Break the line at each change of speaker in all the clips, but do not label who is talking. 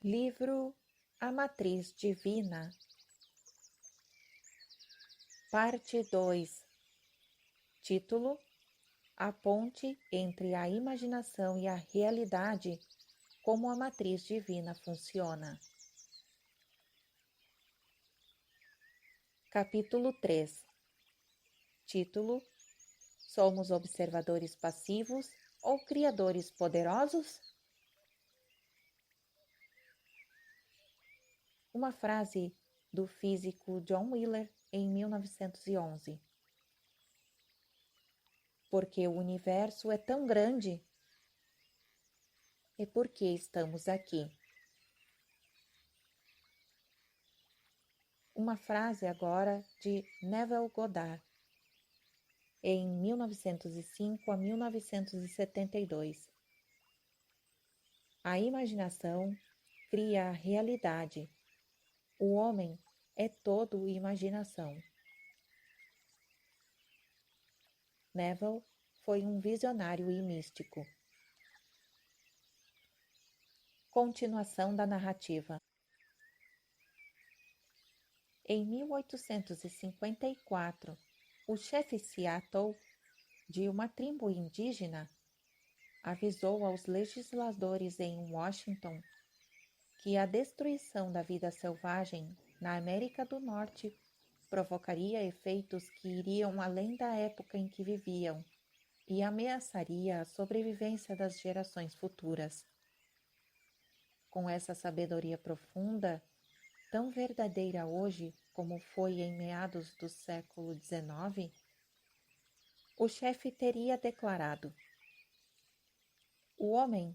Livro A Matriz Divina, Parte 2. Título: A ponte entre a imaginação e a realidade, como a matriz divina funciona. Capítulo 3. Título: Somos observadores passivos ou criadores poderosos? Uma frase do físico John Wheeler em 1911. Porque o universo é tão grande, e por que estamos aqui? Uma frase agora de Neville Goddard, em 1905 a 1972. A imaginação cria a realidade. O homem é todo imaginação. Neville foi um visionário e místico. Continuação da narrativa. Em 1854, o chefe Seattle, de uma tribo indígena, avisou aos legisladores em Washington que a destruição da vida selvagem na América do Norte provocaria efeitos que iriam além da época em que viviam e ameaçaria a sobrevivência das gerações futuras. Com essa sabedoria profunda, tão verdadeira hoje como foi em meados do século XIX, o chefe teria declarado: o homem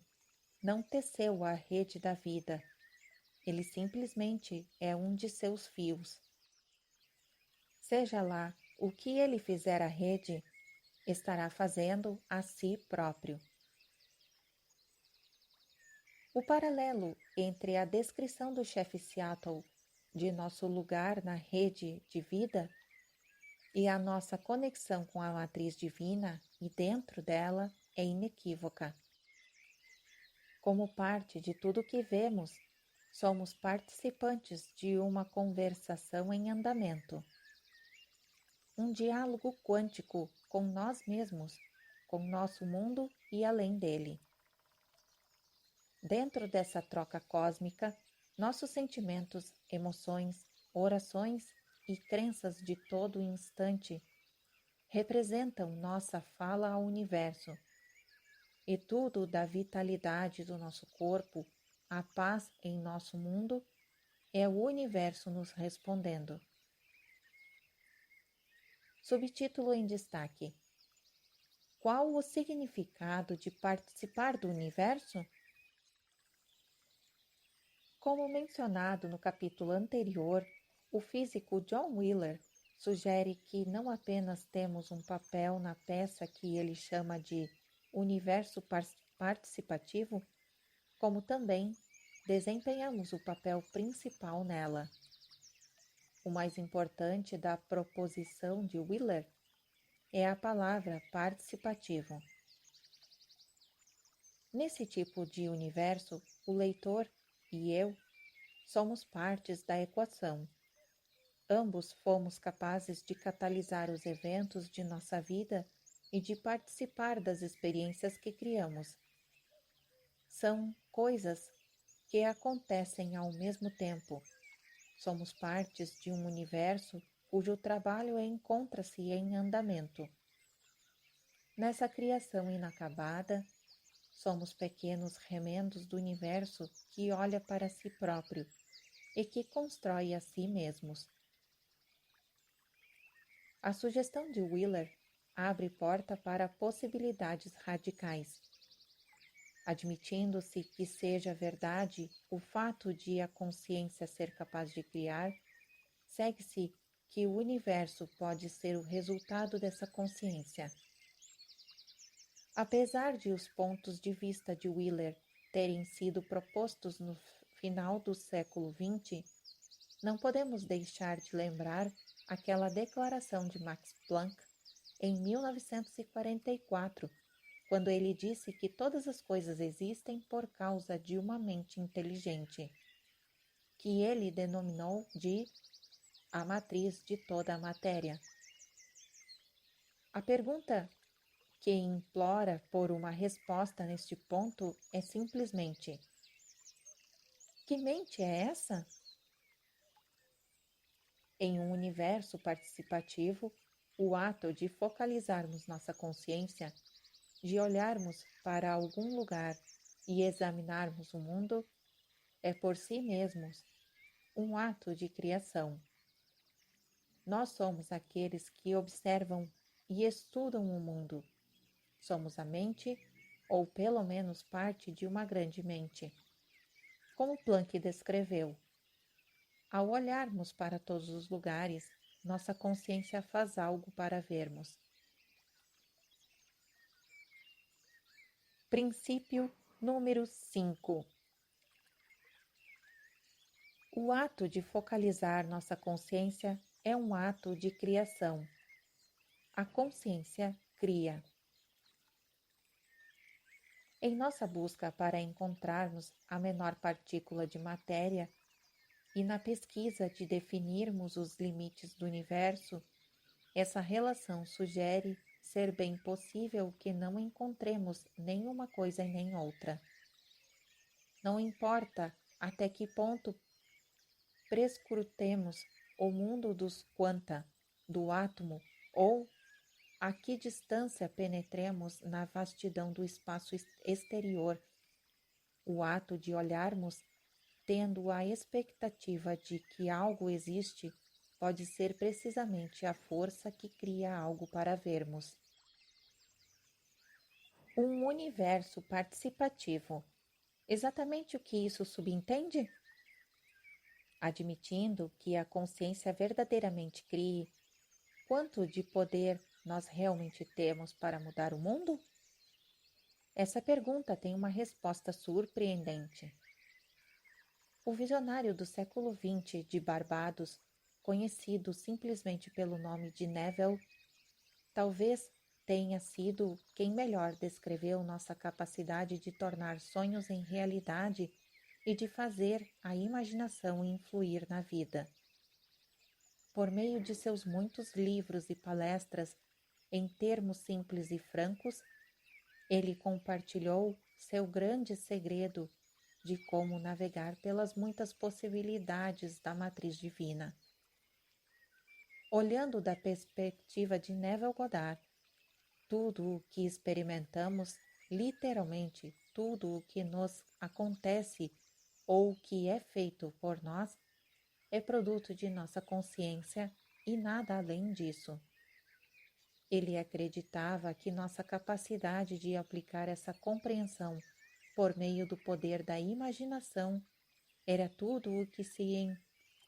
não teceu a rede da vida, ele simplesmente é um de seus fios. Seja lá o que ele fizer à rede, estará fazendo a si próprio. O paralelo entre a descrição do chefe Seattle de nosso lugar na rede de vida e a nossa conexão com a matriz divina e dentro dela é inequívoca. Como parte de tudo que vemos, somos participantes de uma conversação em andamento. Um diálogo quântico com nós mesmos, com nosso mundo e além dele. Dentro dessa troca cósmica, nossos sentimentos, emoções, orações e crenças de todo instante representam nossa fala ao universo, e tudo da vitalidade do nosso corpo, a paz em nosso mundo, é o universo nos respondendo. Subtítulo em destaque: Qual o significado de participar do universo? Como mencionado no capítulo anterior, o físico John Wheeler sugere que não apenas temos um papel na peça que ele chama de universo participativo, como também desempenhamos o papel principal nela. O mais importante da proposição de Wheeler é a palavra participativo. Nesse tipo de universo, o leitor e eu somos partes da equação. Ambos fomos capazes de catalisar os eventos de nossa vida e de participar das experiências que criamos. São coisas que acontecem ao mesmo tempo. Somos partes de um universo cujo trabalho encontra-se em andamento. Nessa criação inacabada, somos pequenos remendos do universo que olha para si próprio e que constrói a si mesmos. A sugestão de Wheeler abre porta para possibilidades radicais. Admitindo-se que seja verdade o fato de a consciência ser capaz de criar, segue-se que o universo pode ser o resultado dessa consciência. Apesar de os pontos de vista de Wheeler terem sido propostos no final do século XX, não podemos deixar de lembrar aquela declaração de Max Planck em 1944, quando ele disse que todas as coisas existem por causa de uma mente inteligente, que ele denominou de a matriz de toda a matéria. A pergunta que implora por uma resposta neste ponto é simplesmente: que mente é essa? Em um universo participativo, o ato de focalizarmos nossa consciência, de olharmos para algum lugar e examinarmos o mundo, é por si mesmos um ato de criação. Nós somos aqueles que observam e estudam o mundo. Somos a mente, ou pelo menos parte de uma grande mente. Como Planck descreveu, ao olharmos para todos os lugares, nossa consciência faz algo para vermos. Princípio número 5. O ato de focalizar nossa consciência é um ato de criação. A consciência cria. Em nossa busca para encontrarmos a menor partícula de matéria e na pesquisa de definirmos os limites do universo, essa relação sugere ser bem possível que não encontremos nenhuma coisa e nem outra. Não importa até que ponto prescrutemos o mundo dos quanta, do átomo, ou a que distância penetremos na vastidão do espaço exterior, o ato de olharmos, tendo a expectativa de que algo existe, pode ser precisamente a força que cria algo para vermos. Um universo participativo. Exatamente o que isso subentende? Admitindo que a consciência verdadeiramente crie, quanto de poder nós realmente temos para mudar o mundo? Essa pergunta tem uma resposta surpreendente. O visionário do século XX de Barbados, conhecido simplesmente pelo nome de Neville, talvez tenha sido quem melhor descreveu nossa capacidade de tornar sonhos em realidade e de fazer a imaginação influir na vida. Por meio de seus muitos livros e palestras, em termos simples e francos, ele compartilhou seu grande segredo de como navegar pelas muitas possibilidades da matriz divina. Olhando da perspectiva de Neville Goddard, tudo o que experimentamos, literalmente tudo o que nos acontece ou que é feito por nós, é produto de nossa consciência e nada além disso. Ele acreditava que nossa capacidade de aplicar essa compreensão por meio do poder da imaginação era tudo o que se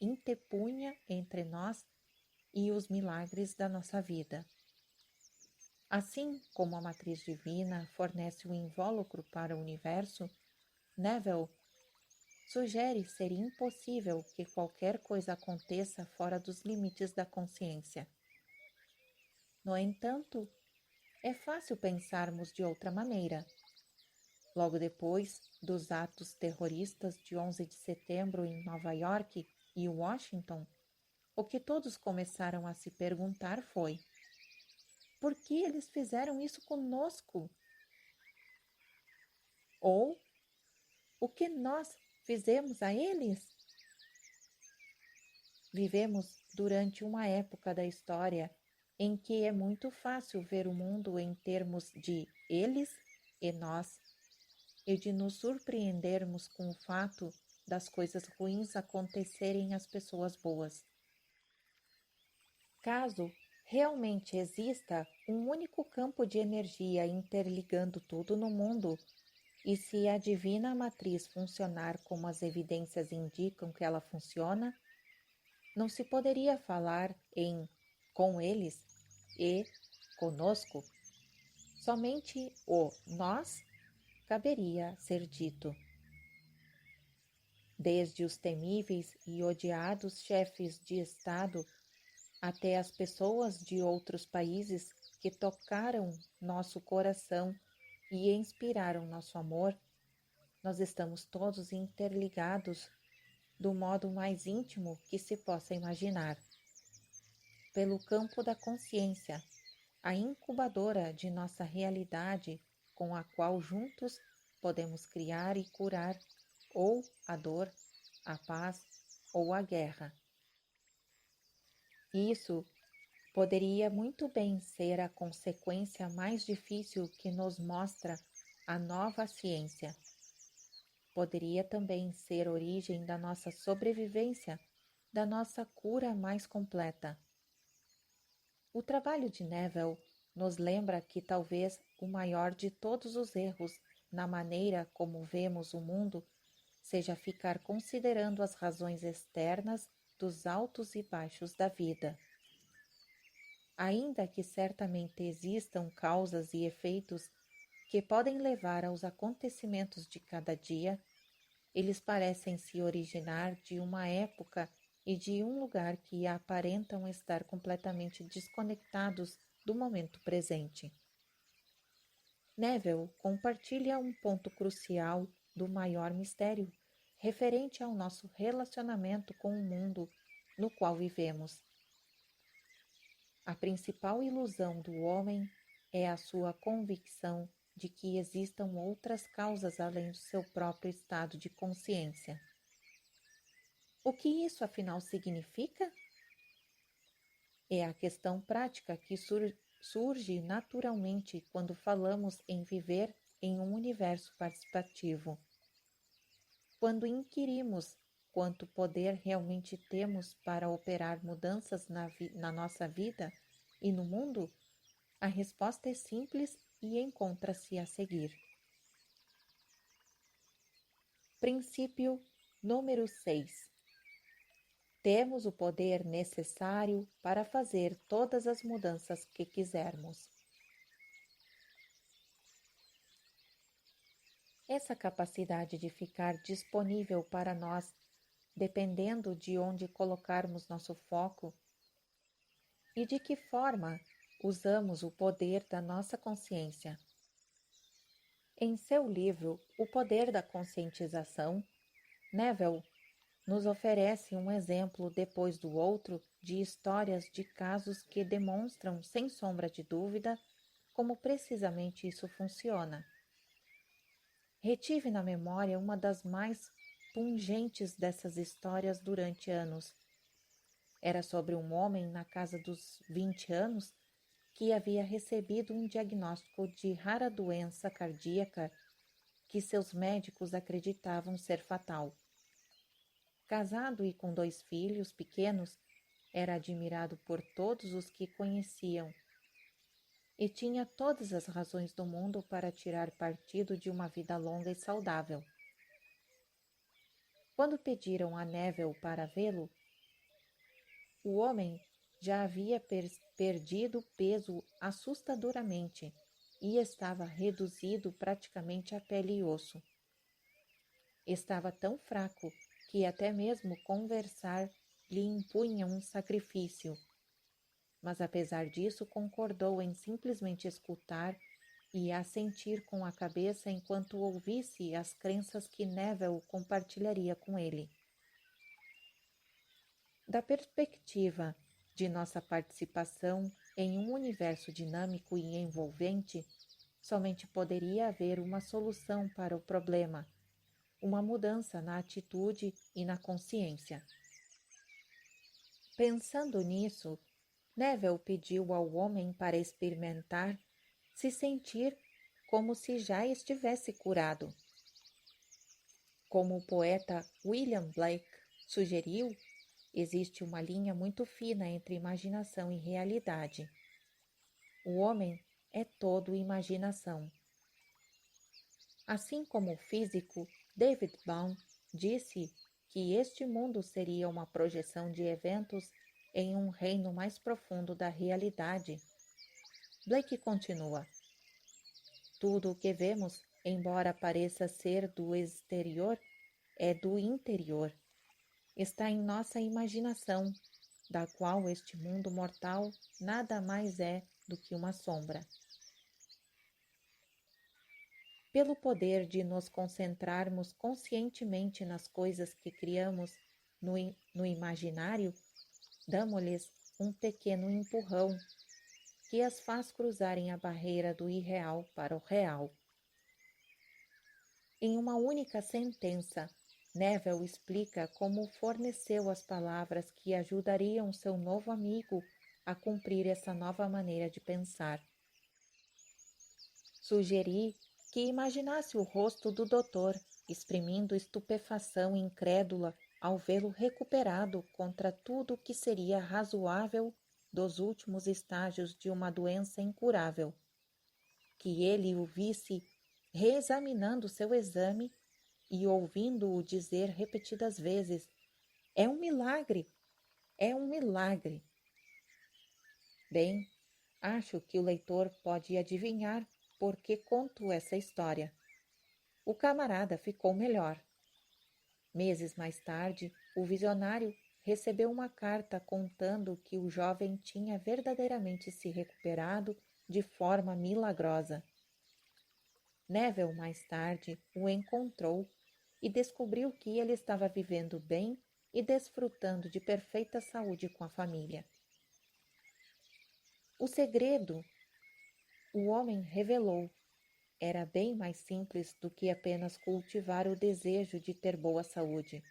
interpunha entre nós e os milagres da nossa vida. Assim como a matriz divina fornece o invólucro para o universo, Neville sugere ser impossível que qualquer coisa aconteça fora dos limites da consciência. No entanto, é fácil pensarmos de outra maneira. Logo depois dos atos terroristas de 11 de setembro em Nova York e Washington, o que todos começaram a se perguntar foi: por que eles fizeram isso conosco? Ou o que nós fizemos a eles? Vivemos durante uma época da história em que é muito fácil ver o mundo em termos de eles e nós, e de nos surpreendermos com o fato das coisas ruins acontecerem às pessoas boas. Caso realmente exista um único campo de energia interligando tudo no mundo, e se a divina matriz funcionar como as evidências indicam que ela funciona, não se poderia falar em com eles e conosco. Somente o nós caberia ser dito. Desde os temíveis e odiados chefes de Estado até as pessoas de outros países que tocaram nosso coração e inspiraram nosso amor, nós estamos todos interligados do modo mais íntimo que se possa imaginar. Pelo campo da consciência, a incubadora de nossa realidade, com a qual juntos podemos criar e curar ou a dor, a paz ou a guerra. Isso poderia muito bem ser a consequência mais difícil que nos mostra a nova ciência. Poderia também ser origem da nossa sobrevivência, da nossa cura mais completa. O trabalho de Neville nos lembra que talvez o maior de todos os erros na maneira como vemos o mundo seja ficar considerando as razões externas dos altos e baixos da vida. Ainda que certamente existam causas e efeitos que podem levar aos acontecimentos de cada dia, eles parecem se originar de uma época e de um lugar que aparentam estar completamente desconectados do momento presente. Neville compartilha um ponto crucial do maior mistério, referente ao nosso relacionamento com o mundo no qual vivemos. A principal ilusão do homem é a sua convicção de que existam outras causas além do seu próprio estado de consciência. O que isso afinal significa? É a questão prática que surge naturalmente quando falamos em viver em um universo participativo. Quando inquirimos quanto poder realmente temos para operar mudanças na nossa vida e no mundo, a resposta é simples e encontra-se a seguir. Princípio número 6. Temos o poder necessário para fazer todas as mudanças que quisermos. Essa capacidade de ficar disponível para nós, dependendo de onde colocarmos nosso foco e de que forma usamos o poder da nossa consciência. Em seu livro O Poder da Conscientização, Neville nos oferece um exemplo depois do outro de histórias de casos que demonstram, sem sombra de dúvida, como precisamente isso funciona. Retive na memória uma das mais pungentes dessas histórias durante anos. Era sobre um homem na casa dos 20 anos que havia recebido um diagnóstico de rara doença cardíaca que seus médicos acreditavam ser fatal. Casado e com 2 filhos pequenos, era admirado por todos os que conheciam e tinha todas as razões do mundo para tirar partido de uma vida longa e saudável. Quando pediram a Neville para vê-lo, o homem já havia perdido peso assustadoramente e estava reduzido praticamente a pele e osso. Estava tão fraco que até mesmo conversar lhe impunha um sacrifício. Mas apesar disso concordou em simplesmente escutar e assentir com a cabeça enquanto ouvisse as crenças que Neville compartilharia com ele. Da perspectiva de nossa participação em um universo dinâmico e envolvente, somente poderia haver uma solução para o problema, uma mudança na atitude e na consciência. Pensando nisso, Neville pediu ao homem para experimentar se sentir como se já estivesse curado. Como o poeta William Blake sugeriu, existe uma linha muito fina entre imaginação e realidade. O homem é todo imaginação. Assim como o físico David Bohm disse que este mundo seria uma projeção de eventos em um reino mais profundo da realidade. Blake continua: tudo o que vemos, embora pareça ser do exterior, é do interior. Está em nossa imaginação, da qual este mundo mortal nada mais é do que uma sombra. pelo poder de nos concentrarmos conscientemente nas coisas que criamos no imaginário, damos-lhes um pequeno empurrão que as faz cruzarem a barreira do irreal para o real. Em uma única sentença, Neville explica como forneceu as palavras que ajudariam seu novo amigo a cumprir essa nova maneira de pensar. Sugeri que imaginasse o rosto do doutor, exprimindo estupefação incrédula ao vê-lo recuperado contra tudo o que seria razoável dos últimos estágios de uma doença incurável. Que ele o visse reexaminando seu exame e ouvindo-o dizer repetidas vezes: "É um milagre! É um milagre!" Bem, acho que o leitor pode adivinhar por que conto essa história. O camarada ficou melhor. Meses mais tarde, o visionário recebeu uma carta contando que o jovem tinha verdadeiramente se recuperado de forma milagrosa. Neville, mais tarde, o encontrou e descobriu que ele estava vivendo bem e desfrutando de perfeita saúde com a família. O segredo, o homem revelou, era bem mais simples do que apenas cultivar o desejo de ter boa saúde.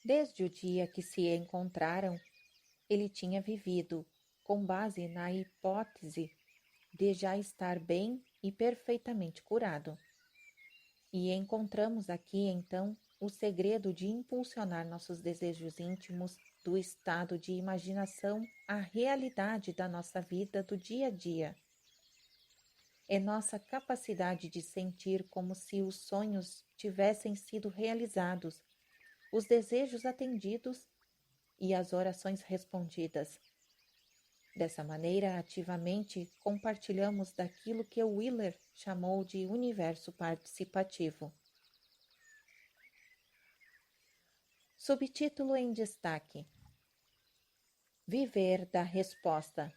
Desde o dia que se encontraram, ele tinha vivido, com base na hipótese de já estar bem e perfeitamente curado. E encontramos aqui, então, o segredo de impulsionar nossos desejos íntimos do estado de imaginação à realidade da nossa vida do dia a dia. É nossa capacidade de sentir como se os sonhos tivessem sido realizados, os desejos atendidos e as orações respondidas. Dessa maneira, ativamente compartilhamos daquilo que Wheeler chamou de universo participativo. Subtítulo em destaque: Viver da resposta.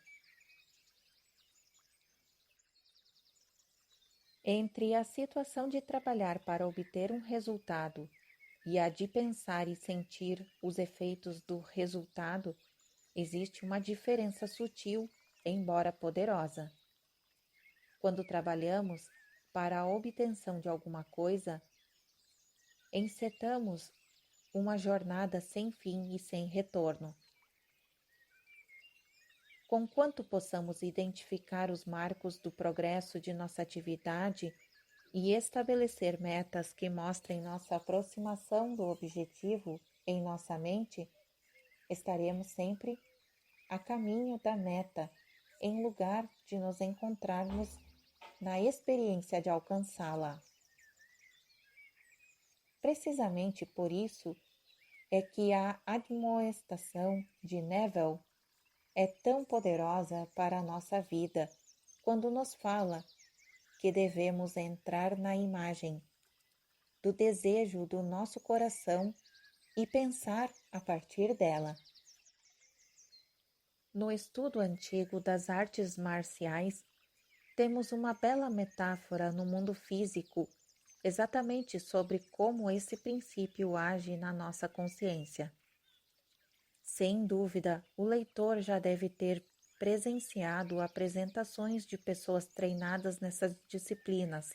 Entre a situação de trabalhar para obter um resultado e a de pensar e sentir os efeitos do resultado, existe uma diferença sutil, embora poderosa. Quando trabalhamos para a obtenção de alguma coisa, encetamos uma jornada sem fim e sem retorno. Conquanto possamos identificar os marcos do progresso de nossa atividade e estabelecer metas que mostrem nossa aproximação do objetivo em nossa mente, estaremos sempre a caminho da meta, em lugar de nos encontrarmos na experiência de alcançá-la. Precisamente por isso é que a admoestação de Neville é tão poderosa para a nossa vida quando nos fala que devemos entrar na imagem do desejo do nosso coração e pensar a partir dela. No estudo antigo das artes marciais, temos uma bela metáfora no mundo físico exatamente sobre como esse princípio age na nossa consciência. Sem dúvida, o leitor já deve ter presenciado apresentações de pessoas treinadas nessas disciplinas,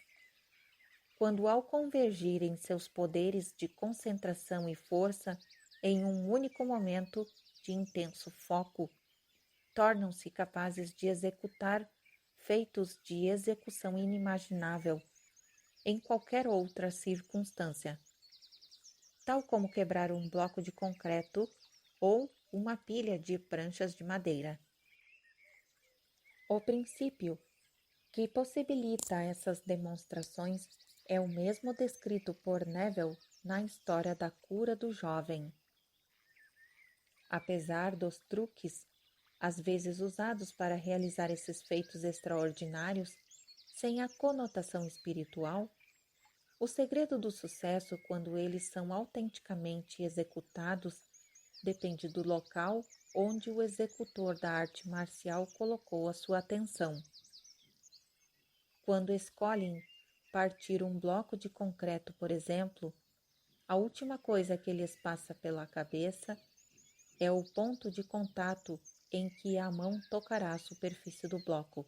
quando ao convergirem seus poderes de concentração e força em um único momento de intenso foco, tornam-se capazes de executar feitos de execução inimaginável em qualquer outra circunstância, tal como quebrar um bloco de concreto ou uma pilha de pranchas de madeira. O princípio que possibilita essas demonstrações é o mesmo descrito por Neville na história da cura do jovem. Apesar dos truques, às vezes usados para realizar esses feitos extraordinários, sem a conotação espiritual, o segredo do sucesso, quando eles são autenticamente executados, depende do local onde o executor da arte marcial colocou a sua atenção. Quando escolhem partir um bloco de concreto, por exemplo, a última coisa que lhes passa pela cabeça é o ponto de contato em que a mão tocará a superfície do bloco.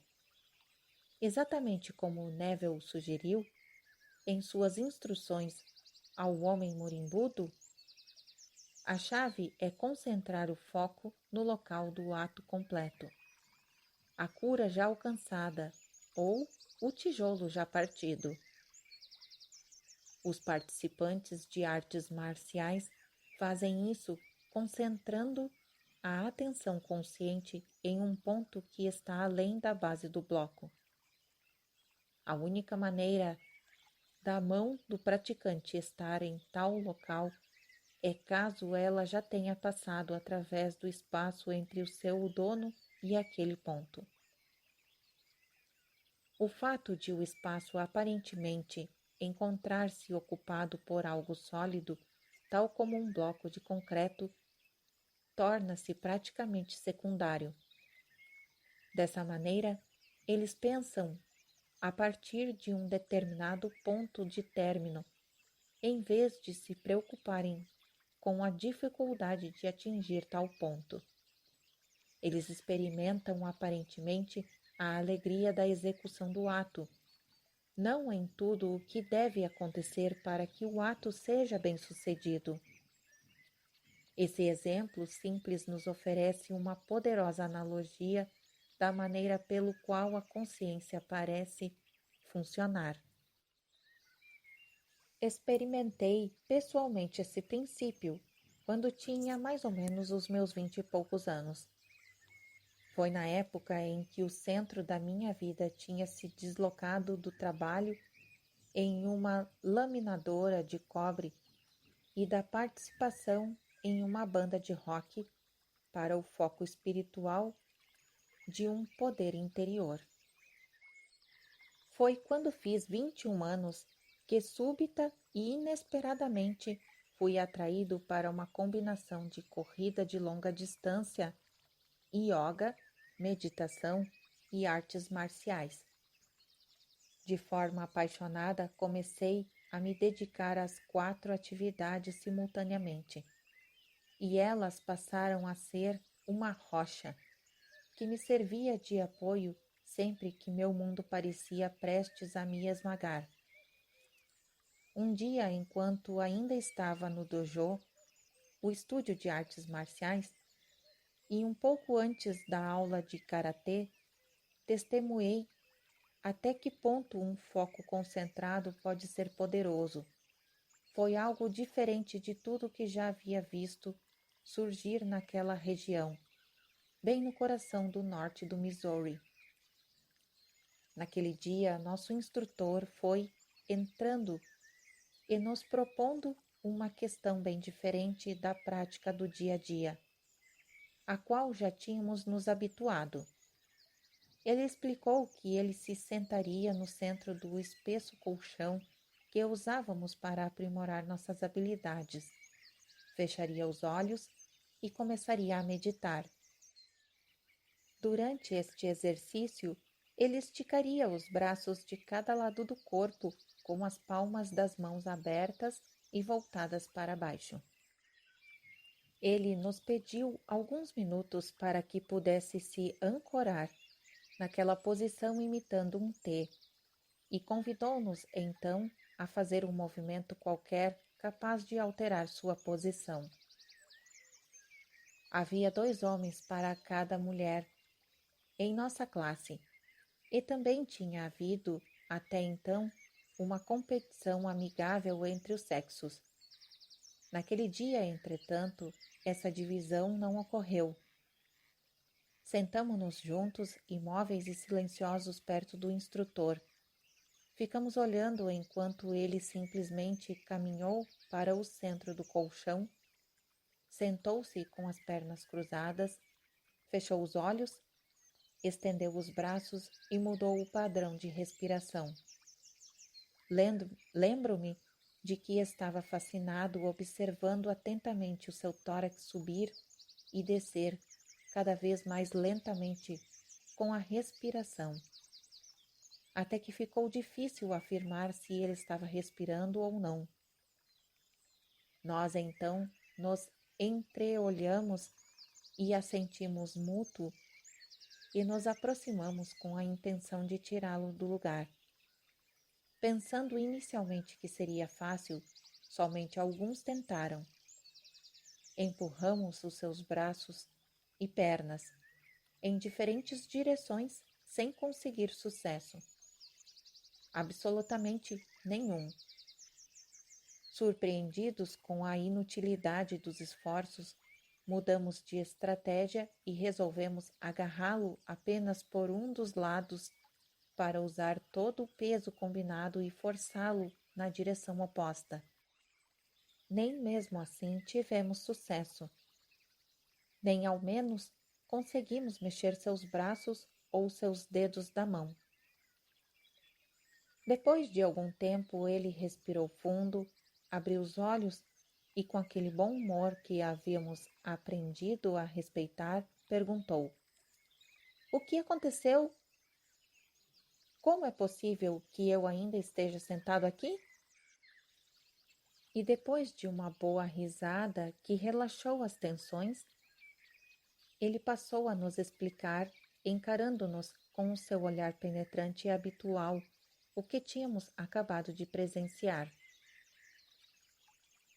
Exatamente como Neville sugeriu em suas instruções ao homem moribundo, a chave é concentrar o foco no local do ato completo, a cura já alcançada ou o tijolo já partido. Os participantes de artes marciais fazem isso concentrando a atenção consciente em um ponto que está além da base do bloco. A única maneira da mão do praticante estar em tal local é caso ela já tenha passado através do espaço entre o seu dono e aquele ponto. O fato de o espaço aparentemente encontrar-se ocupado por algo sólido, tal como um bloco de concreto, torna-se praticamente secundário. Dessa maneira, eles pensam a partir de um determinado ponto de término, em vez de se preocuparem com a dificuldade de atingir tal ponto. Eles experimentam aparentemente a alegria da execução do ato, não em tudo o que deve acontecer para que o ato seja bem-sucedido. Esse exemplo simples nos oferece uma poderosa analogia da maneira pelo qual a consciência parece funcionar. Experimentei pessoalmente esse princípio quando tinha mais ou menos os meus 20 e poucos anos. Foi na época em que o centro da minha vida tinha se deslocado do trabalho em uma laminadora de cobre e da participação em uma banda de rock para o foco espiritual de um poder interior. Foi quando fiz 21 anos que súbita e inesperadamente fui atraído para uma combinação de corrida de longa distância, yoga, meditação e artes marciais. De forma apaixonada, comecei a me dedicar às 4 atividades simultaneamente, e elas passaram a ser uma rocha que me servia de apoio sempre que meu mundo parecia prestes a me esmagar. Um dia, enquanto ainda estava no dojo, o estúdio de artes marciais, e um pouco antes da aula de karatê, testemunhei até que ponto um foco concentrado pode ser poderoso. Foi algo diferente de tudo que já havia visto surgir naquela região, bem no coração do norte do Missouri. Naquele dia, nosso instrutor foi entrando e nos propondo uma questão bem diferente da prática do dia a dia, a qual já tínhamos nos habituado. Ele explicou que ele se sentaria no centro do espesso colchão que usávamos para aprimorar nossas habilidades, fecharia os olhos e começaria a meditar. Durante este exercício, ele esticaria os braços de cada lado do corpo, com as palmas das mãos abertas e voltadas para baixo. Ele nos pediu alguns minutos para que pudesse se ancorar naquela posição imitando um T, e convidou-nos então a fazer um movimento qualquer capaz de alterar sua posição. Havia 2 homens para cada mulher em nossa classe, e também tinha havido, até então, uma competição amigável entre os sexos. Naquele dia, entretanto, essa divisão não ocorreu. Sentamo-nos juntos, imóveis e silenciosos perto do instrutor. Ficamos olhando enquanto ele simplesmente caminhou para o centro do colchão, sentou-se com as pernas cruzadas, fechou os olhos, estendeu os braços e mudou o padrão de respiração. Lembro-me de que estava fascinado observando atentamente o seu tórax subir e descer cada vez mais lentamente com a respiração. até que ficou difícil afirmar se ele estava respirando ou não. Nós então nos entreolhamos e assentimos mútuo e nos aproximamos com a intenção de tirá-lo do lugar. Pensando inicialmente que seria fácil, somente alguns tentaram. Empurramos os seus braços e pernas em diferentes direções sem conseguir sucesso. Absolutamente nenhum. Surpreendidos com a inutilidade dos esforços, mudamos de estratégia e resolvemos agarrá-lo apenas por um dos lados para usar todo o peso combinado e forçá-lo na direção oposta. Nem mesmo assim tivemos sucesso. Nem ao menos conseguimos mexer seus braços ou seus dedos da mão. Depois de algum tempo, ele respirou fundo, abriu os olhos e, com aquele bom humor que havíamos aprendido a respeitar, perguntou: "O que aconteceu? Como é possível que eu ainda esteja sentado aqui?" E depois de uma boa risada que relaxou as tensões, ele passou a nos explicar, encarando-nos com o seu olhar penetrante e habitual, o que tínhamos acabado de presenciar.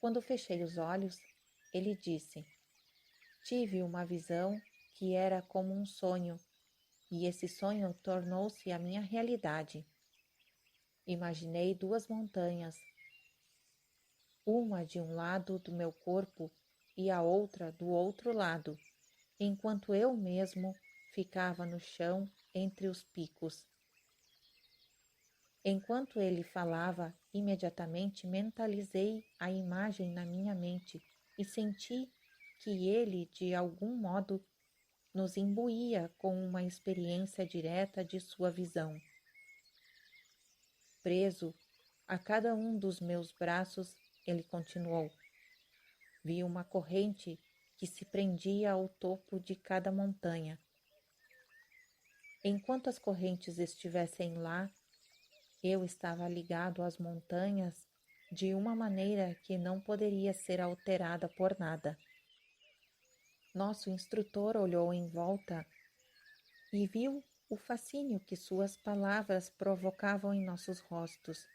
Quando fechei os olhos, ele disse: "Tive uma visão que era como um sonho, e esse sonho tornou-se a minha realidade. Imaginei duas montanhas, uma de um lado do meu corpo e a outra do outro lado, enquanto eu mesmo ficava no chão entre os picos." Enquanto ele falava, imediatamente mentalizei a imagem na minha mente e senti que ele, de algum modo, nos imbuía com uma experiência direta de sua visão. Preso a cada um dos meus braços, ele continuou: "Vi uma corrente que se prendia ao topo de cada montanha. Enquanto as correntes estivessem lá, eu estava ligado às montanhas de uma maneira que não poderia ser alterada por nada." Nosso instrutor olhou em volta e viu o fascínio que suas palavras provocavam em nossos rostos.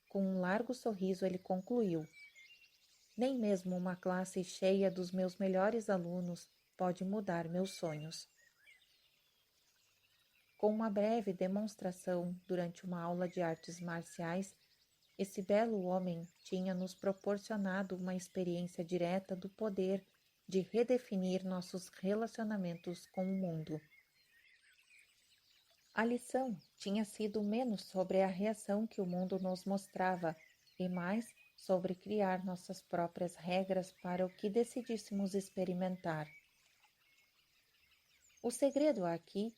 Com um largo sorriso, ele concluiu: "Nem mesmo uma classe cheia dos meus melhores alunos pode mudar meus sonhos." Com uma breve demonstração durante uma aula de artes marciais, esse belo homem tinha nos proporcionado uma experiência direta do poder de redefinir nossos relacionamentos com o mundo. A lição tinha sido menos sobre a reação que o mundo nos mostrava e mais sobre criar nossas próprias regras para o que decidíssemos experimentar. O segredo aqui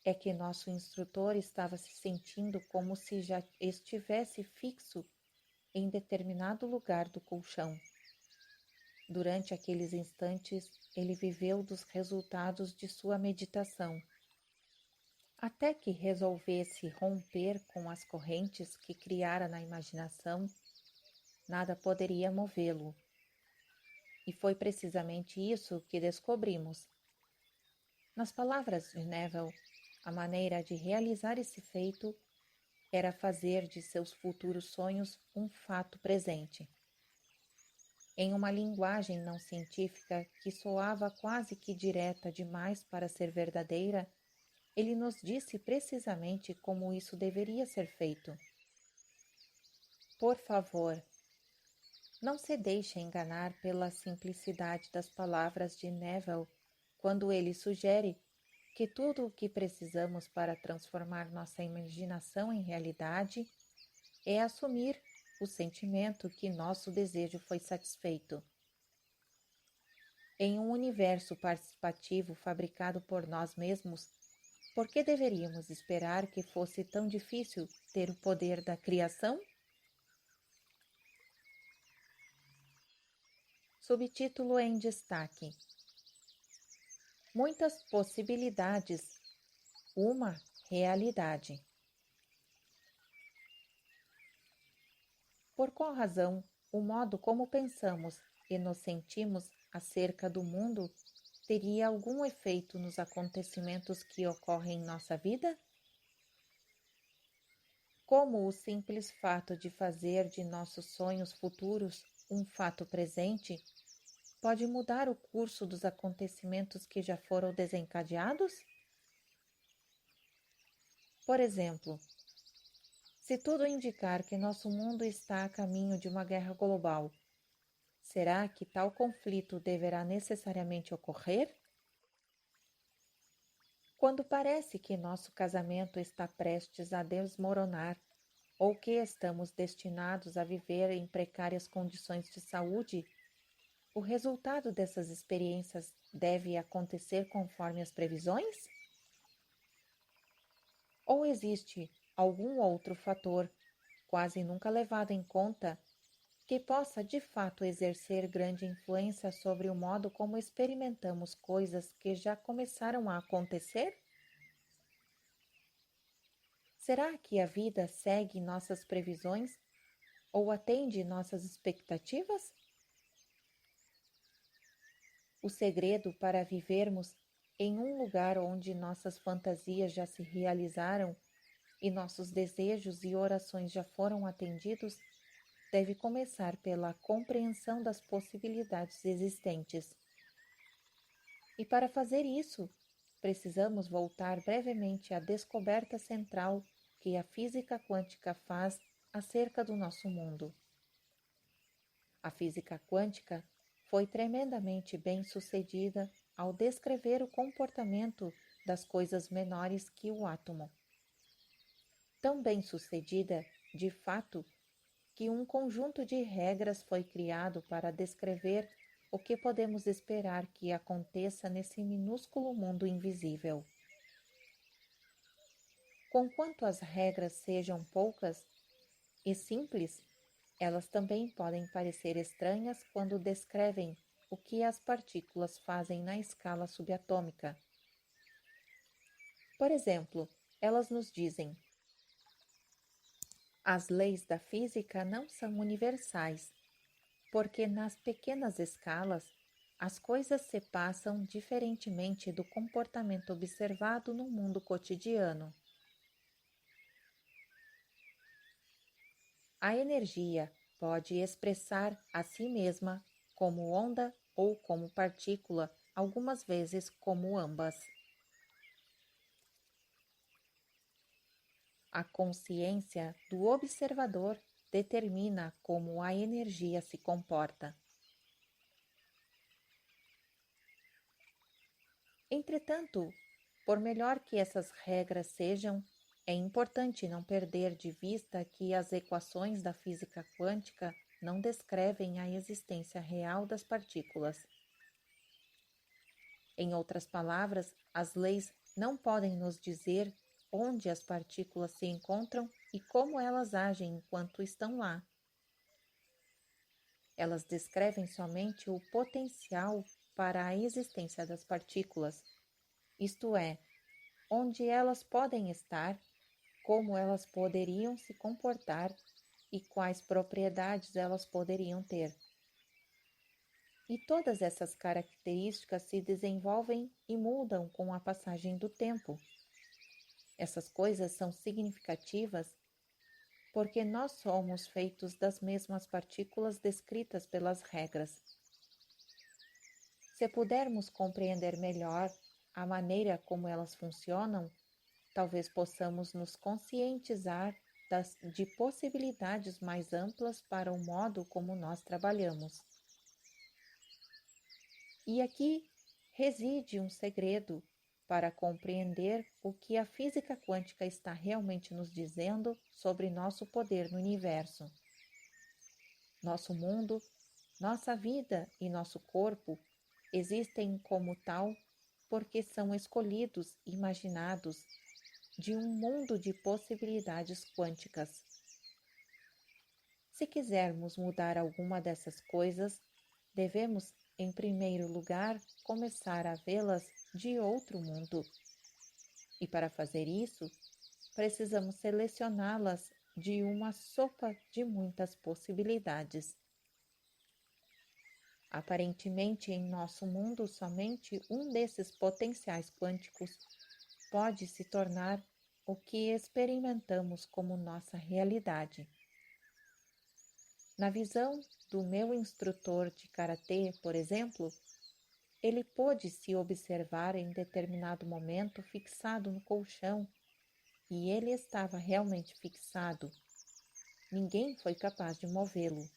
é que nosso instrutor estava se sentindo como se já estivesse fixo em determinado lugar do colchão. Durante aqueles instantes, ele viveu dos resultados de sua meditação, até que resolvesse romper com as correntes que criara na imaginação. Nada poderia movê-lo. E foi precisamente isso que descobrimos. Nas palavras de Neville, a maneira de realizar esse feito era fazer de seus futuros sonhos um fato presente. Em uma linguagem não científica que soava quase que direta demais para ser verdadeira, ele nos disse precisamente como isso deveria ser feito. Por favor, não se deixe enganar pela simplicidade das palavras de Neville quando ele sugere que tudo o que precisamos para transformar nossa imaginação em realidade é assumir o sentimento que nosso desejo foi satisfeito. Em um universo participativo fabricado por nós mesmos, por que deveríamos esperar que fosse tão difícil ter o poder da criação? Subtítulo em destaque: Muitas possibilidades. Uma realidade. Por qual razão o modo como pensamos e nos sentimos acerca do mundo teria algum efeito nos acontecimentos que ocorrem em nossa vida? Como o simples fato de fazer de nossos sonhos futuros um fato presente pode mudar o curso dos acontecimentos que já foram desencadeados? Por exemplo, se tudo indicar que nosso mundo está a caminho de uma guerra global, será que tal conflito deverá necessariamente ocorrer? Quando parece que nosso casamento está prestes a desmoronar ou que estamos destinados a viver em precárias condições de saúde, o resultado dessas experiências deve acontecer conforme as previsões? Ou existe algum outro fator, quase nunca levado em conta, que possa de fato exercer grande influência sobre o modo como experimentamos coisas que já começaram a acontecer? Será que a vida segue nossas previsões ou atende nossas expectativas? O segredo para vivermos em um lugar onde nossas fantasias já se realizaram e nossos desejos e orações já foram atendidos deve começar pela compreensão das possibilidades existentes. E para fazer isso, precisamos voltar brevemente à descoberta central que a física quântica faz acerca do nosso mundo. A física quântica foi tremendamente bem-sucedida ao descrever o comportamento das coisas menores que o átomo. Tão bem-sucedida, de fato, que um conjunto de regras foi criado para descrever o que podemos esperar que aconteça nesse minúsculo mundo invisível. Conquanto as regras sejam poucas e simples, elas também podem parecer estranhas quando descrevem o que as partículas fazem na escala subatômica. Por exemplo, elas nos dizem: as leis da física não são universais, porque nas pequenas escalas as coisas se passam diferentemente do comportamento observado no mundo cotidiano. A energia pode expressar a si mesma como onda ou como partícula, algumas vezes como ambas. A consciência do observador determina como a energia se comporta. Entretanto, por melhor que essas regras sejam, é importante não perder de vista que as equações da física quântica não descrevem a existência real das partículas. Em outras palavras, as leis não podem nos dizer onde as partículas se encontram e como elas agem enquanto estão lá. Elas descrevem somente o potencial para a existência das partículas, isto é, onde elas podem estar, como elas poderiam se comportar e quais propriedades elas poderiam ter. E todas essas características se desenvolvem e mudam com a passagem do tempo. Essas coisas são significativas porque nós somos feitos das mesmas partículas descritas pelas regras. Se pudermos compreender melhor a maneira como elas funcionam, talvez possamos nos conscientizar de possibilidades mais amplas para o modo como nós trabalhamos. E aqui reside um segredo para compreender o que a física quântica está realmente nos dizendo sobre nosso poder no universo. Nosso mundo, nossa vida e nosso corpo existem como tal porque são escolhidos, imaginados, de um mundo de possibilidades quânticas. Se quisermos mudar alguma dessas coisas, devemos, em primeiro lugar, começar a vê-las de outro mundo. E para fazer isso, precisamos selecioná-las de uma sopa de muitas possibilidades. Aparentemente, em nosso mundo, somente um desses potenciais quânticos pode se tornar o que experimentamos como nossa realidade. Na visão do meu instrutor de karatê, por exemplo, ele pôde se observar em determinado momento fixado no colchão, e ele estava realmente fixado. Ninguém foi capaz de movê-lo.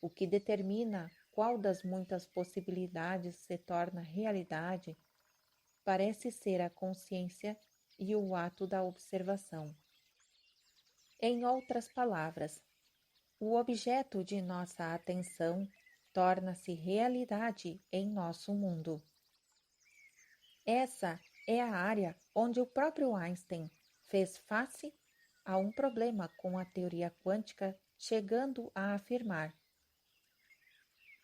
O que determina qual das muitas possibilidades se torna realidade parece ser a consciência e o ato da observação. Em outras palavras, o objeto de nossa atenção torna-se realidade em nosso mundo. Essa é a área onde o próprio Einstein fez face a um problema com a teoria quântica, chegando a afirmar: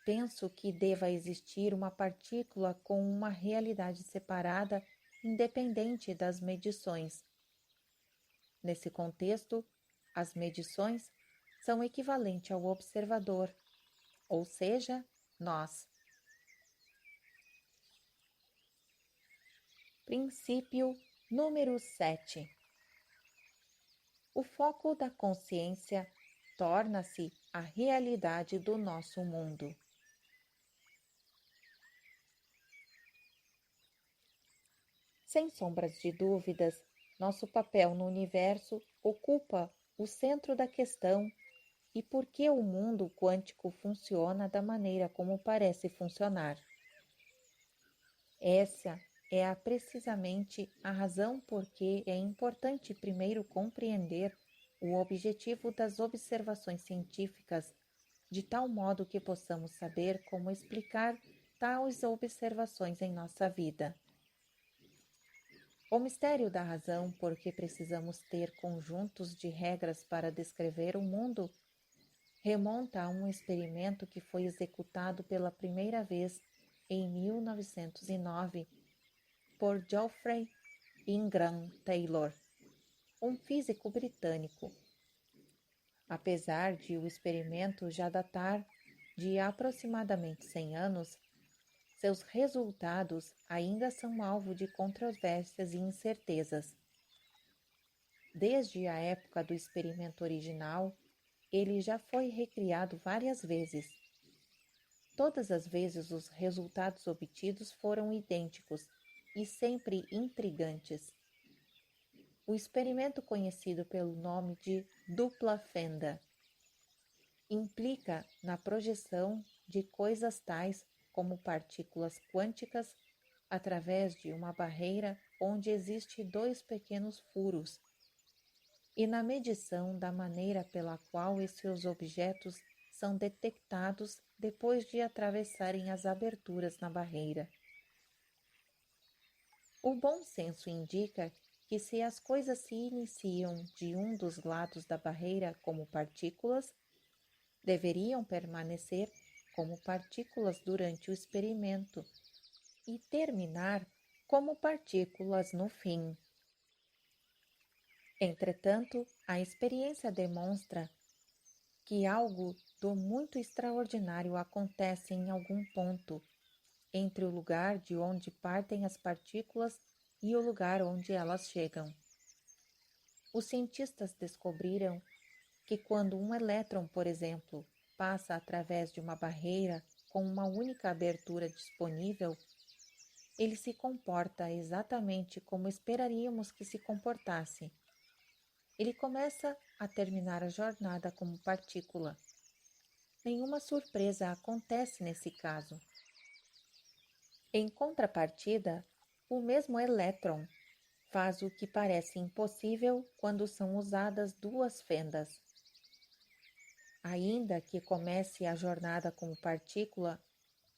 penso que deva existir uma partícula com uma realidade separada, independente das medições. Nesse contexto, as medições são equivalentes ao observador, ou seja, nós. Princípio número 7. O foco da consciência torna-se a realidade do nosso mundo. Sem sombras de dúvidas, nosso papel no universo ocupa o centro da questão e por que o mundo quântico funciona da maneira como parece funcionar. Essa é precisamente a razão por que é importante primeiro compreender o objetivo das observações científicas, de tal modo que possamos saber como explicar tais observações em nossa vida. O mistério da razão por que precisamos ter conjuntos de regras para descrever o mundo remonta a um experimento que foi executado pela primeira vez em 1909 por Geoffrey Ingram Taylor, um físico britânico. Apesar de o experimento já datar de aproximadamente 100 anos, seus resultados ainda são alvo de controvérsias e incertezas. Desde a época do experimento original, ele já foi recriado várias vezes. Todas as vezes os resultados obtidos foram idênticos e sempre intrigantes. O experimento, conhecido pelo nome de dupla fenda, implica na projeção de coisas tais como partículas quânticas através de uma barreira onde existem dois pequenos furos, e na medição da maneira pela qual esses objetos são detectados depois de atravessarem as aberturas na barreira. O bom senso indica que se as coisas se iniciam de um dos lados da barreira como partículas, deveriam permanecer como partículas durante o experimento e terminar como partículas no fim. Entretanto, a experiência demonstra que algo do muito extraordinário acontece em algum ponto entre o lugar de onde partem as partículas e o lugar onde elas chegam. Os cientistas descobriram que quando um elétron, por exemplo, passa através de uma barreira com uma única abertura disponível, ele se comporta exatamente como esperaríamos que se comportasse. Ele começa a terminar a jornada como partícula. Nenhuma surpresa acontece nesse caso. Em contrapartida, o mesmo elétron faz o que parece impossível quando são usadas duas fendas. Ainda que comece a jornada como partícula,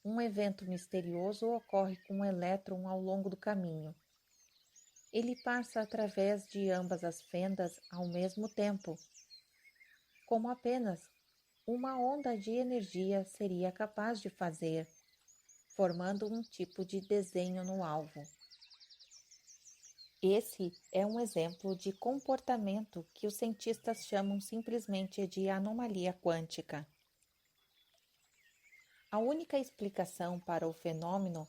um evento misterioso ocorre com o elétron ao longo do caminho. Ele passa através de ambas as fendas ao mesmo tempo, como apenas uma onda de energia seria capaz de fazer, formando um tipo de desenho no alvo. Esse é um exemplo de comportamento que os cientistas chamam simplesmente de anomalia quântica. A única explicação para o fenômeno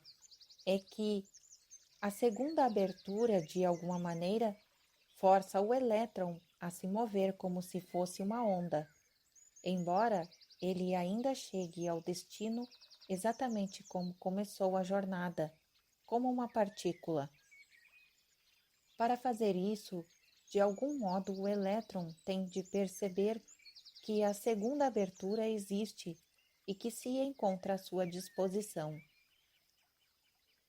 é que a segunda abertura, de alguma maneira, força o elétron a se mover como se fosse uma onda, embora ele ainda chegue ao destino exatamente como começou a jornada, como uma partícula. Para fazer isso, de algum modo o elétron tem de perceber que a segunda abertura existe e que se encontra à sua disposição.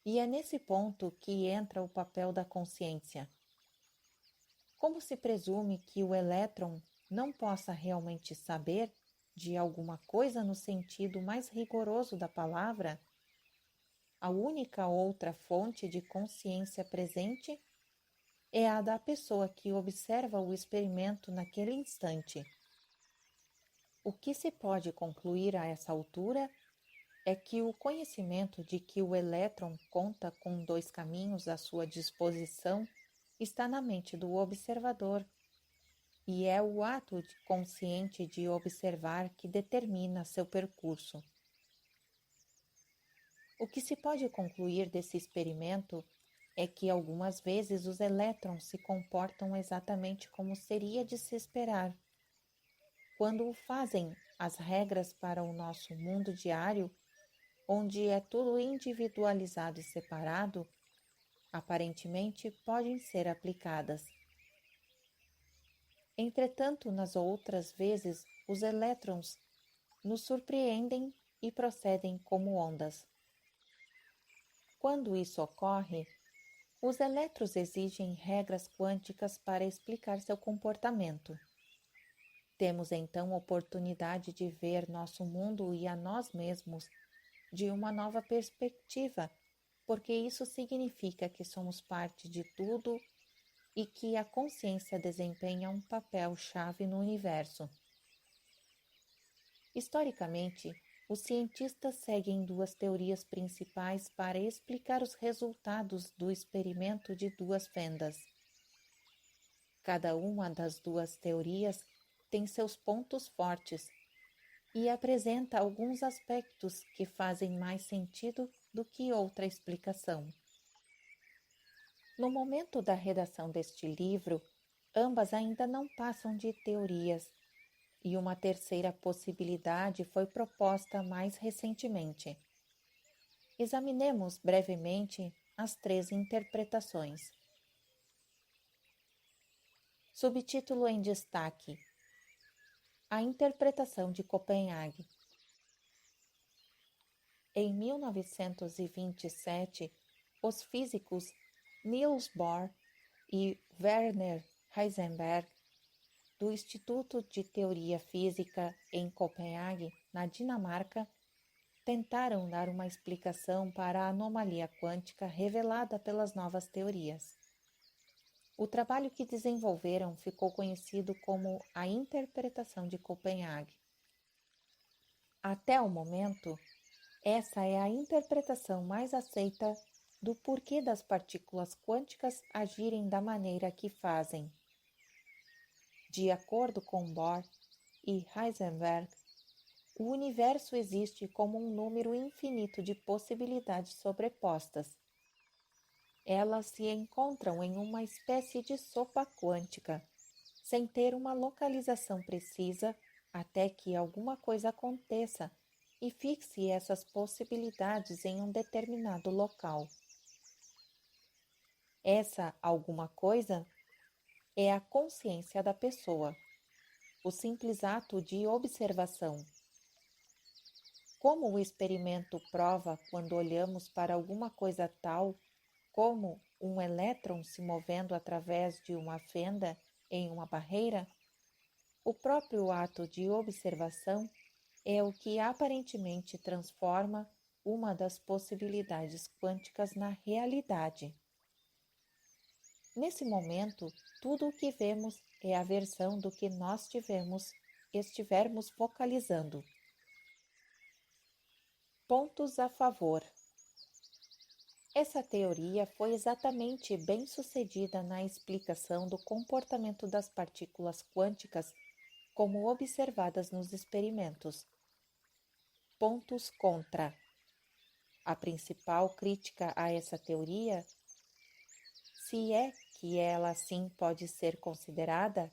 E é nesse ponto que entra o papel da consciência. Como se presume que o elétron não possa realmente saber de alguma coisa no sentido mais rigoroso da palavra, a única outra fonte de consciência presente é a da pessoa que observa o experimento naquele instante. O que se pode concluir a essa altura é que o conhecimento de que o elétron conta com dois caminhos à sua disposição está na mente do observador, e é o ato consciente de observar que determina seu percurso. O que se pode concluir desse experimento é que algumas vezes os elétrons se comportam exatamente como seria de se esperar. Quando o fazem, as regras para o nosso mundo diário, onde é tudo individualizado e separado, aparentemente podem ser aplicadas. Entretanto, nas outras vezes, os elétrons nos surpreendem e procedem como ondas. Quando isso ocorre, os elétrons exigem regras quânticas para explicar seu comportamento. Temos então oportunidade de ver nosso mundo e a nós mesmos de uma nova perspectiva, porque isso significa que somos parte de tudo e que a consciência desempenha um papel-chave no universo. Historicamente, os cientistas seguem duas teorias principais para explicar os resultados do experimento de duas fendas. Cada uma das duas teorias tem seus pontos fortes e apresenta alguns aspectos que fazem mais sentido do que outra explicação. No momento da redação deste livro, ambas ainda não passam de teorias, e uma terceira possibilidade foi proposta mais recentemente. Examinemos brevemente as três interpretações. Subtítulo em destaque: A interpretação de Copenhague. Em 1927, os físicos Niels Bohr e Werner Heisenberg, do Instituto de Teoria Física em Copenhague, na Dinamarca, tentaram dar uma explicação para a anomalia quântica revelada pelas novas teorias. O trabalho que desenvolveram ficou conhecido como a interpretação de Copenhague. Até o momento, essa é a interpretação mais aceita do porquê das partículas quânticas agirem da maneira que fazem. De acordo com Bohr e Heisenberg, o universo existe como um número infinito de possibilidades sobrepostas. Elas se encontram em uma espécie de sopa quântica, sem ter uma localização precisa até que alguma coisa aconteça e fixe essas possibilidades em um determinado local. Essa alguma coisa é a consciência da pessoa, o simples ato de observação. Como o experimento prova quando olhamos para alguma coisa tal como um elétron se movendo através de uma fenda em uma barreira, o próprio ato de observação é o que aparentemente transforma uma das possibilidades quânticas na realidade. Nesse momento, tudo o que vemos é a versão do que nós estivermos focalizando. Pontos a favor. Essa teoria foi exatamente bem-sucedida na explicação do comportamento das partículas quânticas como observadas nos experimentos. Pontos contra. A principal crítica a essa teoria, se é que ela assim pode ser considerada,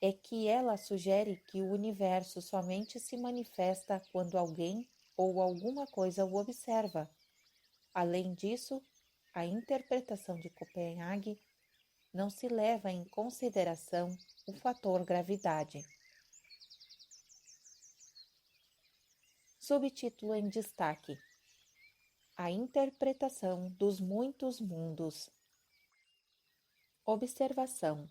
é que ela sugere que o universo somente se manifesta quando alguém ou alguma coisa o observa. Além disso, a interpretação de Copenhague não se leva em consideração o fator gravidade. Subtítulo em destaque: A interpretação dos muitos mundos. Observação: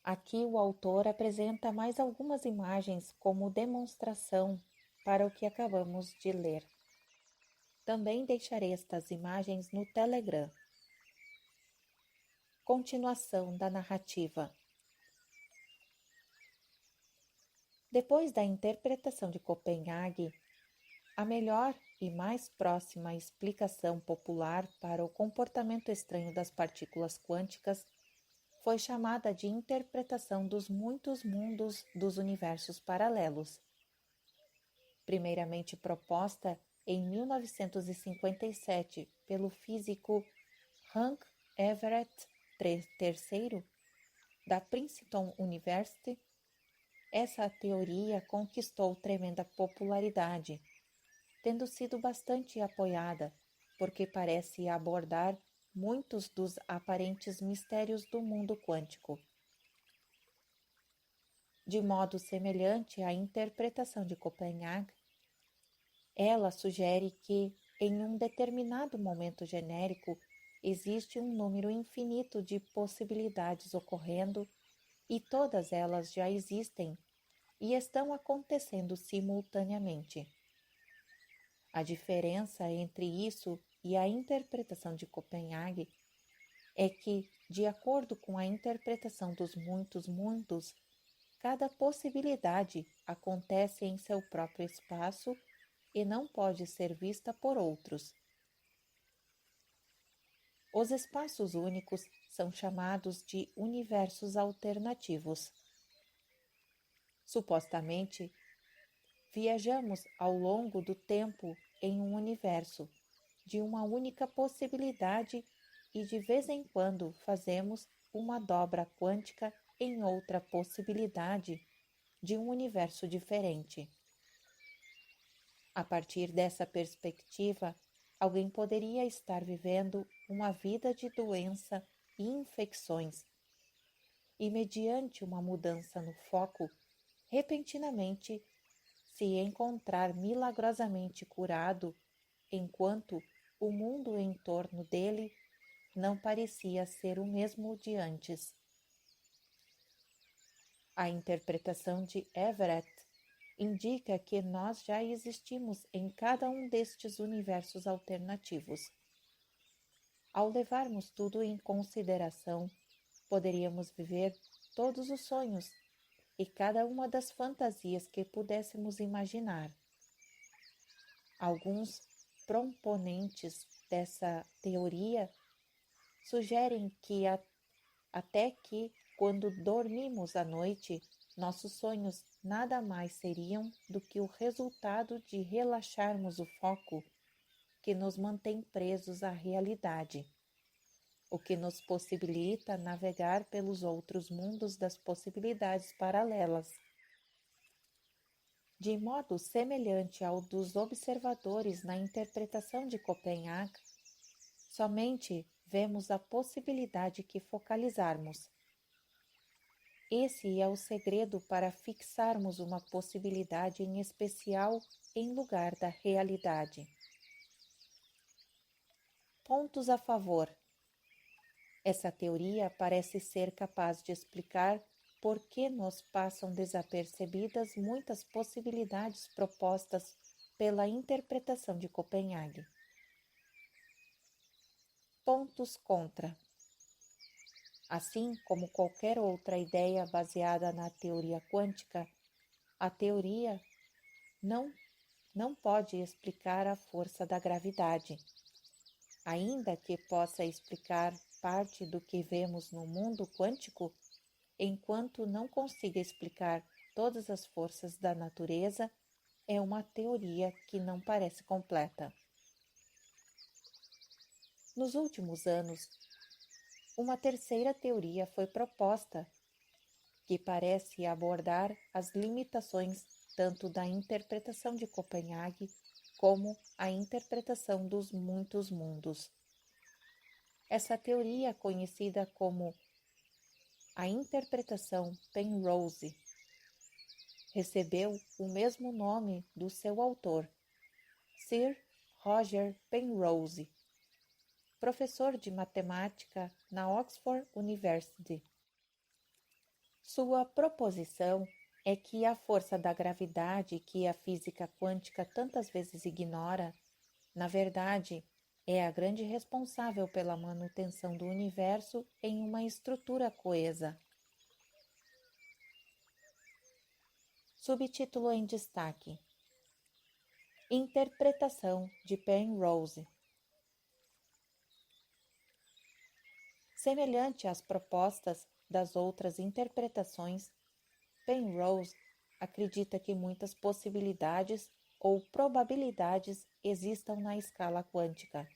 aqui o autor apresenta mais algumas imagens como demonstração para o que acabamos de ler. Também deixarei estas imagens no Telegram. Continuação da narrativa. Depois da interpretação de Copenhague, a melhor e mais próxima explicação popular para o comportamento estranho das partículas quânticas foi chamada de interpretação dos muitos mundos dos universos paralelos. Primeiramente proposta em 1957 pelo físico Frank Everett III, da Princeton University, essa teoria conquistou tremenda popularidade, tendo sido bastante apoiada, porque parece abordar muitos dos aparentes mistérios do mundo quântico. De modo semelhante à interpretação de Copenhague, ela sugere que, em um determinado momento genérico, existe um número infinito de possibilidades ocorrendo e todas elas já existem e estão acontecendo simultaneamente. A diferença entre isso e a interpretação de Copenhague é que, de acordo com a interpretação dos muitos mundos, cada possibilidade acontece em seu próprio espaço e não pode ser vista por outros. Os espaços únicos são chamados de universos alternativos. Supostamente, viajamos ao longo do tempo em um universo de uma única possibilidade e de vez em quando fazemos uma dobra quântica em outra possibilidade de um universo diferente. A partir dessa perspectiva, alguém poderia estar vivendo uma vida de doença e infecções, e mediante uma mudança no foco, repentinamente se encontrar milagrosamente curado, enquanto o mundo em torno dele não parecia ser o mesmo de antes. A interpretação de Everett indica que nós já existimos em cada um destes universos alternativos. Ao levarmos tudo em consideração, poderíamos viver todos os sonhos e cada uma das fantasias que pudéssemos imaginar. Alguns proponentes dessa teoria sugerem que até que, quando dormimos à noite, nossos sonhos nada mais seriam do que o resultado de relaxarmos o foco que nos mantém presos à realidade, o que nos possibilita navegar pelos outros mundos das possibilidades paralelas. De modo semelhante ao dos observadores na interpretação de Copenhague, somente vemos a possibilidade que focalizarmos. Esse é o segredo para fixarmos uma possibilidade em especial em lugar da realidade. Pontos a favor. Essa teoria parece ser capaz de explicar por que nos passam desapercebidas muitas possibilidades propostas pela interpretação de Copenhague. Pontos contra. Assim como qualquer outra ideia baseada na teoria quântica, a teoria não pode explicar a força da gravidade. Ainda que possa explicar parte do que vemos no mundo quântico, enquanto não consiga explicar todas as forças da natureza, é uma teoria que não parece completa. Nos últimos anos, uma terceira teoria foi proposta, que parece abordar as limitações tanto da interpretação de Copenhague como a interpretação dos muitos mundos. Essa teoria, conhecida como a interpretação Penrose, recebeu o mesmo nome do seu autor, Sir Roger Penrose, professor de matemática na Oxford University. Sua proposição é que a força da gravidade que a física quântica tantas vezes ignora, na verdade, é a grande responsável pela manutenção do universo em uma estrutura coesa. Subtítulo em destaque: Interpretação de Penrose. Semelhante às propostas das outras interpretações, Penrose acredita que muitas possibilidades ou probabilidades existam na escala quântica.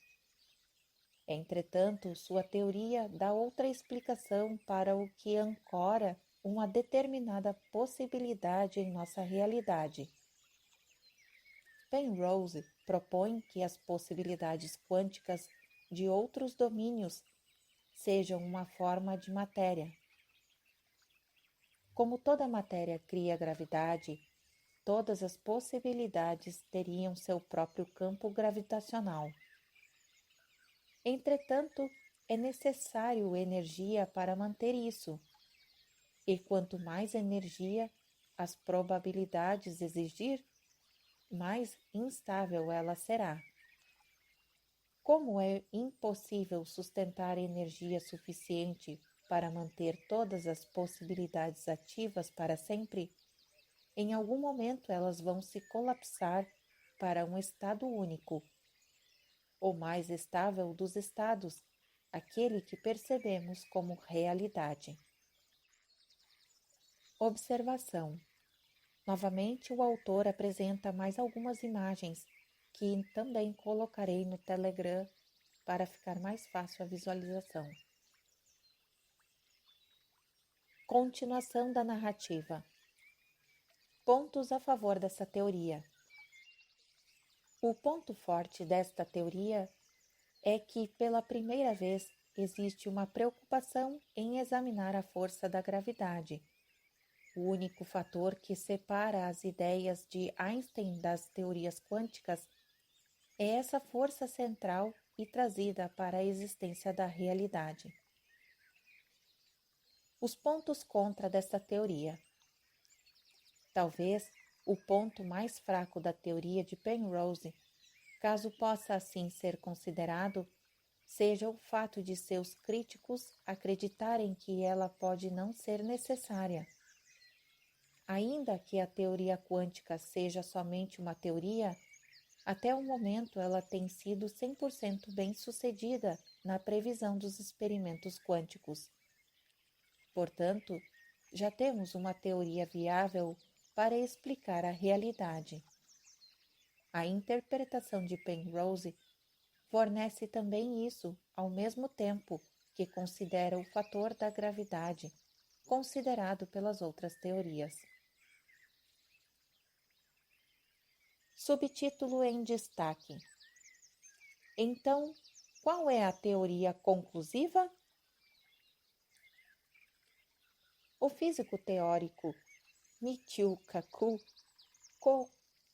Entretanto, sua teoria dá outra explicação para o que ancora uma determinada possibilidade em nossa realidade. Penrose propõe que as possibilidades quânticas de outros domínios sejam uma forma de matéria. Como toda matéria cria gravidade, todas as possibilidades teriam seu próprio campo gravitacional. Entretanto, é necessário energia para manter isso, e quanto mais energia as probabilidades exigir, mais instável ela será. Como é impossível sustentar energia suficiente para manter todas as possibilidades ativas para sempre, em algum momento elas vão se colapsar para um estado único, o mais estável dos estados, aquele que percebemos como realidade. Observação. Novamente, o autor apresenta mais algumas imagens que também colocarei no Telegram para ficar mais fácil a visualização. Continuação da narrativa. Pontos a favor dessa teoria. O ponto forte desta teoria é que, pela primeira vez, existe uma preocupação em examinar a força da gravidade. O único fator que separa as ideias de Einstein das teorias quânticas é essa força central e trazida para a existência da realidade. Os pontos contra desta teoria. Talvez o ponto mais fraco da teoria de Penrose, caso possa assim ser considerado, seja o fato de seus críticos acreditarem que ela pode não ser necessária. Ainda que a teoria quântica seja somente uma teoria, até o momento ela tem sido 100% bem-sucedida na previsão dos experimentos quânticos. Portanto, já temos uma teoria viável para explicar a realidade. A interpretação de Penrose fornece também isso, ao mesmo tempo que considera o fator da gravidade, considerado pelas outras teorias. Subtítulo em destaque. Então, qual é a teoria conclusiva? O físico teórico Michio Kaku,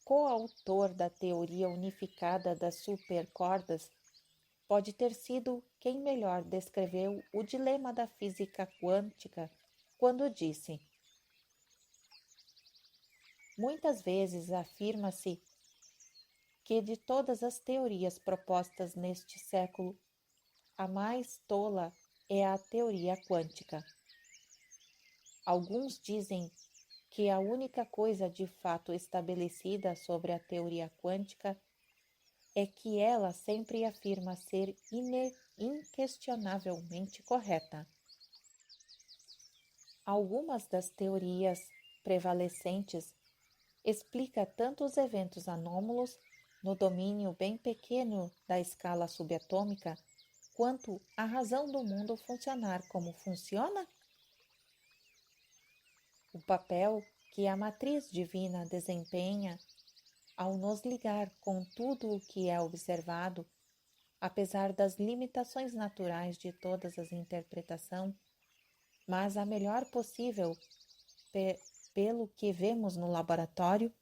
coautor da teoria unificada das supercordas, pode ter sido quem melhor descreveu o dilema da física quântica quando disse: muitas vezes afirma-se que de todas as teorias propostas neste século, a mais tola é a teoria quântica. Alguns dizem que a única coisa de fato estabelecida sobre a teoria quântica é que ela sempre afirma ser inquestionavelmente correta. Algumas das teorias prevalecentes explica tanto os eventos anômalos no domínio bem pequeno da escala subatômica, quanto a razão do mundo funcionar como funciona? O papel que a matriz divina desempenha ao nos ligar com tudo o que é observado, apesar das limitações naturais de todas as interpretações, mas a melhor possível pelo que vemos no laboratório,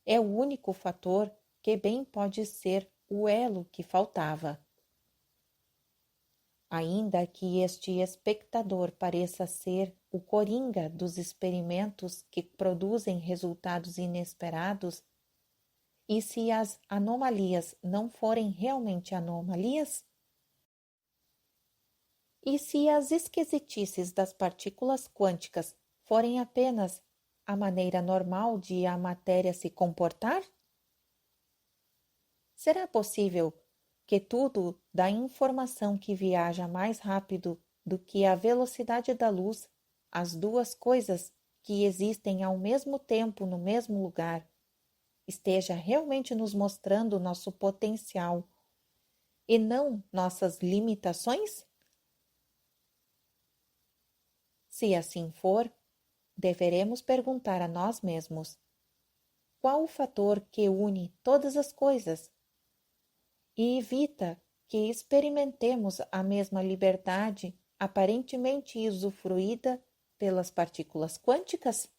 é o único fator que bem pode ser o elo que faltava. Ainda que este espectador pareça ser o coringa dos experimentos que produzem resultados inesperados, e se as anomalias não forem realmente anomalias? E se as esquisitices das partículas quânticas forem apenas a maneira normal de a matéria se comportar? Será possível que tudo da informação que viaja mais rápido do que a velocidade da luz, as duas coisas que existem ao mesmo tempo no mesmo lugar, esteja realmente nos mostrando nosso potencial e não nossas limitações? Se assim for, deveremos perguntar a nós mesmos: qual o fator que une todas as coisas e evita que experimentemos a mesma liberdade aparentemente usufruída pelas partículas quânticas?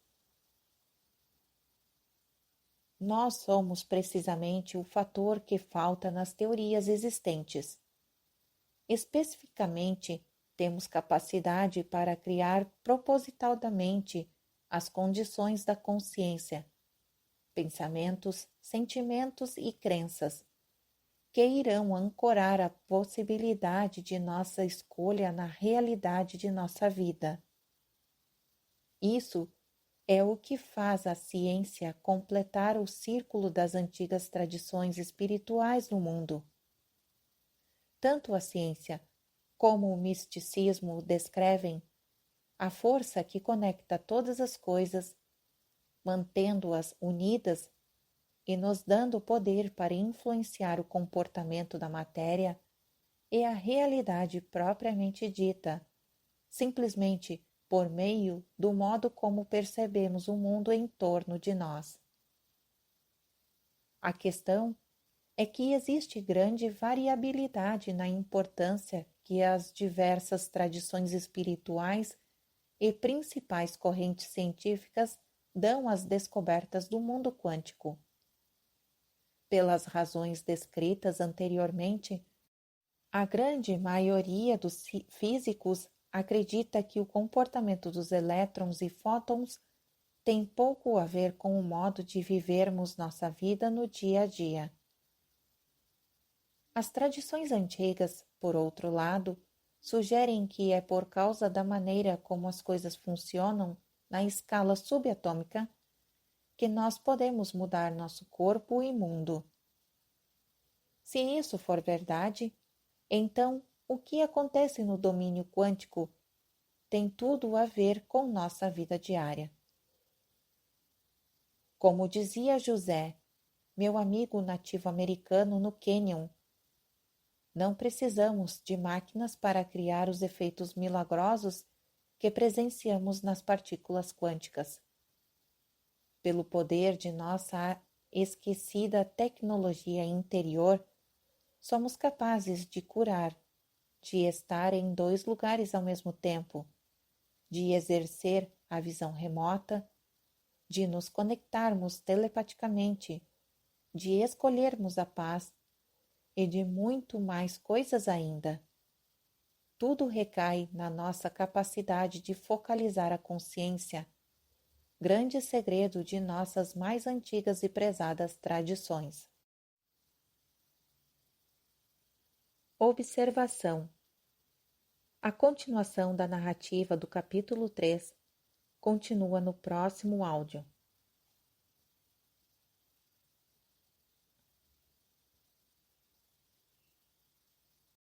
Nós somos precisamente o fator que falta nas teorias existentes. Especificamente, temos capacidade para criar propositadamente as condições da consciência, pensamentos, sentimentos e crenças, que irão ancorar a possibilidade de nossa escolha na realidade de nossa vida. Isso é o que faz a ciência completar o círculo das antigas tradições espirituais no mundo. Tanto a ciência como o misticismo descrevem a força que conecta todas as coisas, mantendo-as unidas e nos dando poder para influenciar o comportamento da matéria e a realidade propriamente dita, simplesmente por meio do modo como percebemos o mundo em torno de nós. A questão é que existe grande variabilidade na importância que as diversas tradições espirituais e principais correntes científicas dão às descobertas do mundo quântico. Pelas razões descritas anteriormente, a grande maioria dos físicos acredita que o comportamento dos elétrons e fótons tem pouco a ver com o modo de vivermos nossa vida no dia a dia. As tradições antigas, por outro lado, sugerem que é por causa da maneira como as coisas funcionam na escala subatômica que nós podemos mudar nosso corpo e mundo. Se isso for verdade, então o que acontece no domínio quântico tem tudo a ver com nossa vida diária. Como dizia José, meu amigo nativo-americano no Canyon, não precisamos de máquinas para criar os efeitos milagrosos que presenciamos nas partículas quânticas. Pelo poder de nossa esquecida tecnologia interior, somos capazes de curar, de estar em 2 lugares ao mesmo tempo, de exercer a visão remota, de nos conectarmos telepaticamente, de escolhermos a paz e de muito mais coisas ainda. Tudo recai na nossa capacidade de focalizar a consciência, grande segredo de nossas mais antigas e prezadas tradições. Observação: a continuação da narrativa do capítulo 3 continua no próximo áudio.